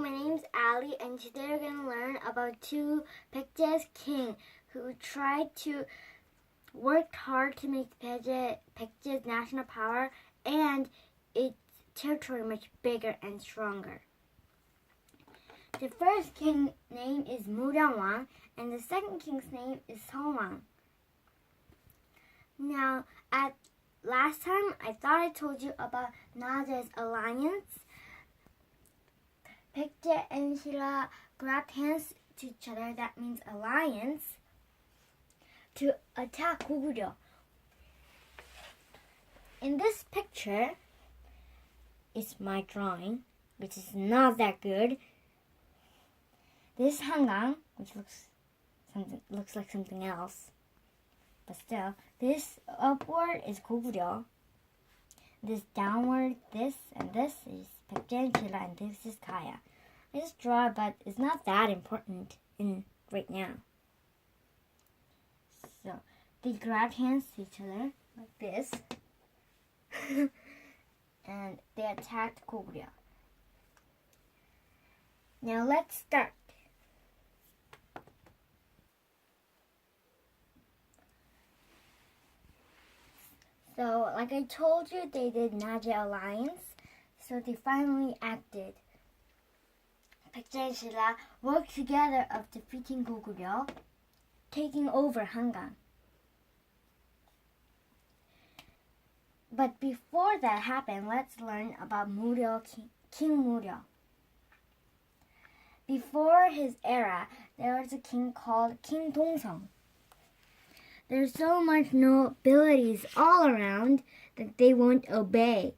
my name's Ali, and today we're going to learn about two Baekje's king who tried to work hard to make Baekje's national power and its territory much bigger and stronger. The first king's name is Mureoyoung, and the second king's name is Seowang. Now, last time I thought I told you about Naja's alliance. Baekje and Silla grabbed hands to each other, that means alliance, to attack Goguryeo. In this picture is my drawing, which is not that good. This is Hangang, which looks like something else. But still, this upward is Goguryeo. This downward, this and this is Baekje and Silla, and this is Kaya. I just draw, but it's not that important right now. So they grabbed hands to each other like this, and they attacked Goguryeo. Now let's start. So, like I told you, they did Naja alliance. So they finally acted. Baekje and Silla worked together of defeating Goguryeo, taking over Hangang. But before that happened, let's learn about King Mureoyoung. Before his era, there was a king called King Dongseong. There's so much nobilities all around that they won't obey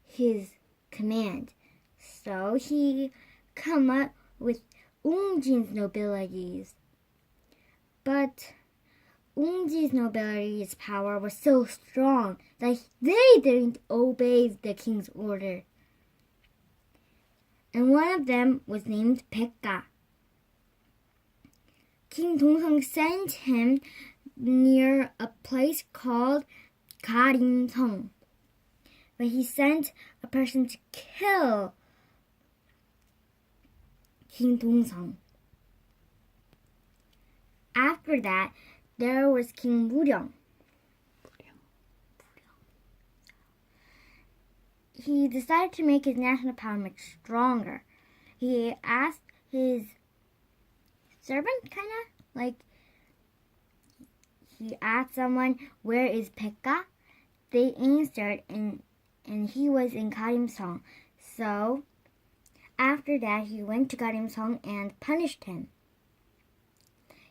his command. So he come up with Ungjin's nobilities. But Ungjin's nobilities' power was so strong that they didn't obey the king's order. And one of them was named Baekga. King Dongseong sent him near a place called Garimseong. But he sent a person to kill King Dongseong. After that, there was King Mureoyoung. He decided to make his national power much stronger. He asked his servant, he asked someone, "Where is Baekga?" They answered, and he was in Garimseong. So, after that, he went to Garimseong and punished him.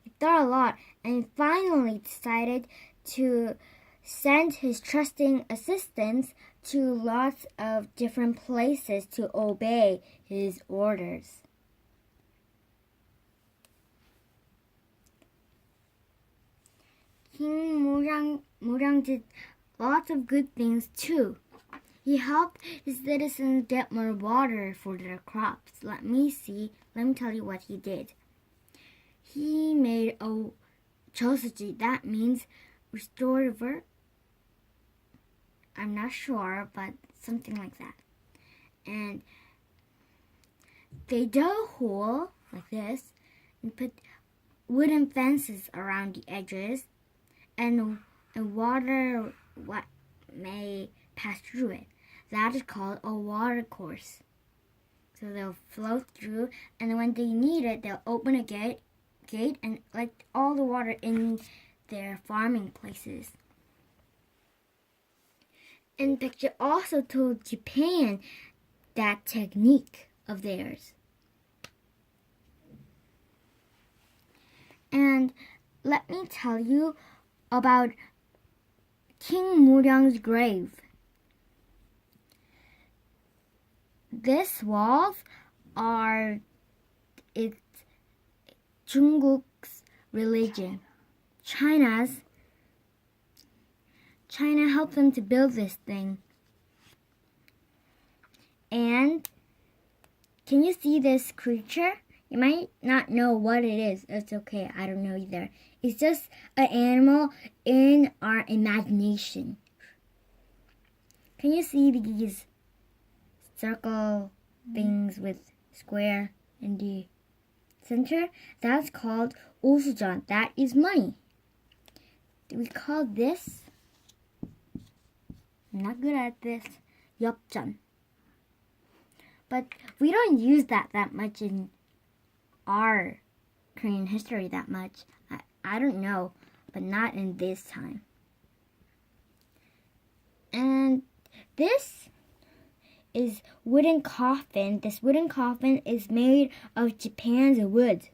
He thought a lot and finally decided to send his trusting assistants to lots of different places to obey his orders. King Mureoyoung did lots of good things too. He helped his citizens get more water for their crops. Let me tell you what he did. He made a 저수지, that means restorative. I'm not sure, but something like that. And they dug a hole like this and put wooden fences around the edges, and water may pass through it. That is called a water course. So they'll flow through, and when they need it, they'll open a gate and let all the water in their farming places. And Baekje also told Japan that technique of theirs. And let me tell you about King Mureoyoung's grave. These walls are Jungkook's religion. China helped them to build this thing. And can you see this creature? You might not know what it is. It's okay. I don't know either. It's just an animal in our imagination. Can you see these circle things with square in the center, that's called 오수전. That is money. We call this, I'm not good at this, 엽전. But we don't use that much in our Korean history that much. I don't know, but not in this time. And this is wooden coffin. This wooden coffin is made of Japan's wood.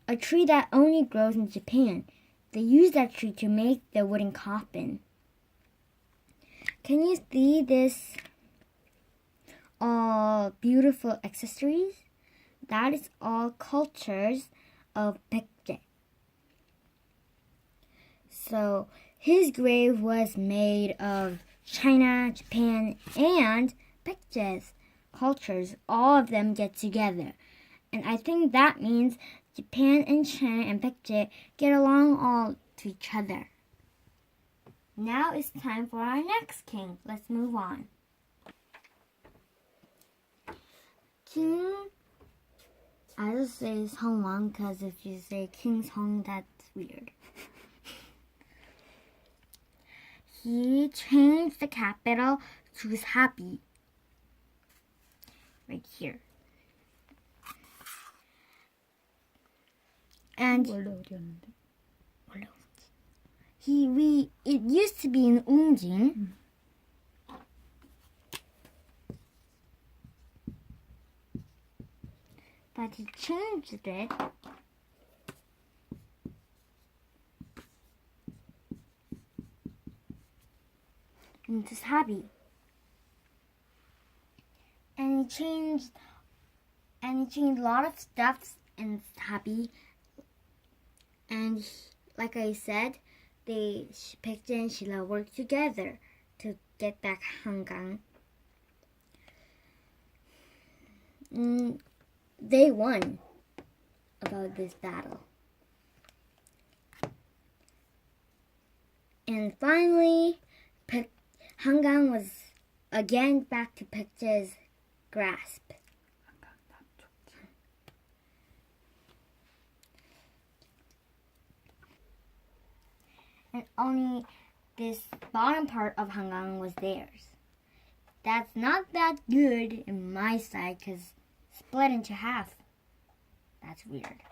A tree that only grows in Japan. They use that tree to make the wooden coffin. Can you see this beautiful accessories? That is all cultures of Baekje. So his grave was made of China, Japan, and Baekje's cultures. All of them get together. And I think that means Japan and China and Baekje get along all to each other. Now it's time for our next king. Let's move on. King, I just say Seongwang because if you say King Seong, that's weird. He changed the capital to Sabi. Right here. And 원래 어디였는데? it used to be in Ungjin. But he changed it into Sabi. And he changed a lot of stuff in Sabi. And like I said, Baekje and Sheila worked together to get back Hangang. They won about this battle. And finally, Hangang was again back to Baekje's grasp. And only this bottom part of Hangang was theirs. That's not that good in my side because split into half. That's weird.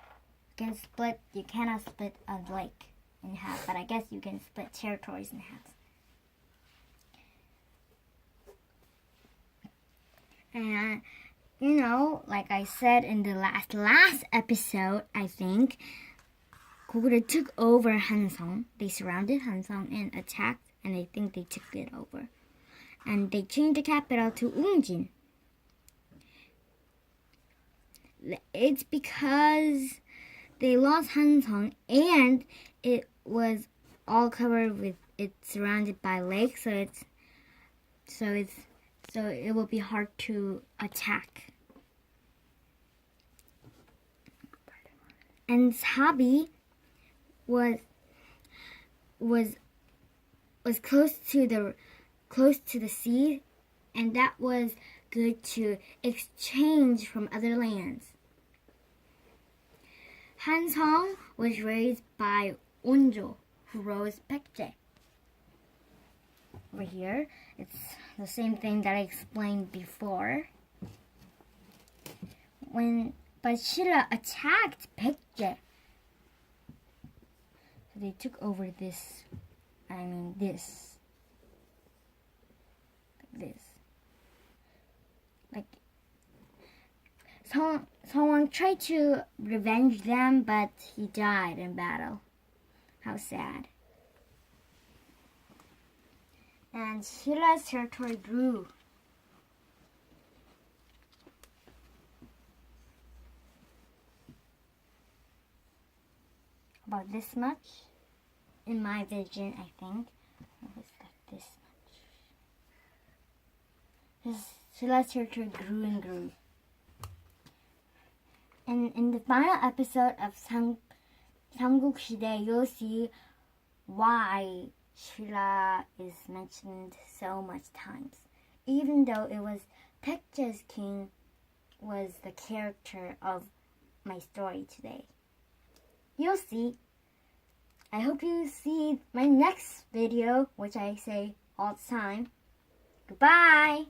You cannot split a lake in half, but I guess you can split territories in half. And, like I said in the last episode, I think, Goguryeo took over Hansong. They surrounded Hansong and attacked, and I think they took it over. And they changed the capital to Ungjin. It's because they lost Hansong, and it was all covered with, it's surrounded by lakes, so it will be hard to attack. And Sabi was close to the sea, and that was good to exchange from other lands. Hansong was raised by Onjo, who rose Baekje. Over here, it's the same thing that I explained before. But Sheila attacked Baekje. So they took over this. Like, Seongwang tried to revenge them, but he died in battle. How sad. And Sheila's territory grew. About this much. In my vision, I think. It was like this much. Sheila's territory grew and grew. And in the final episode of Samguk Shide, you'll see why Sheila is mentioned so much times. Even though it was Baekje's king was the character of my story today. You'll see. I hope you see my next video, which I say all the time. Goodbye!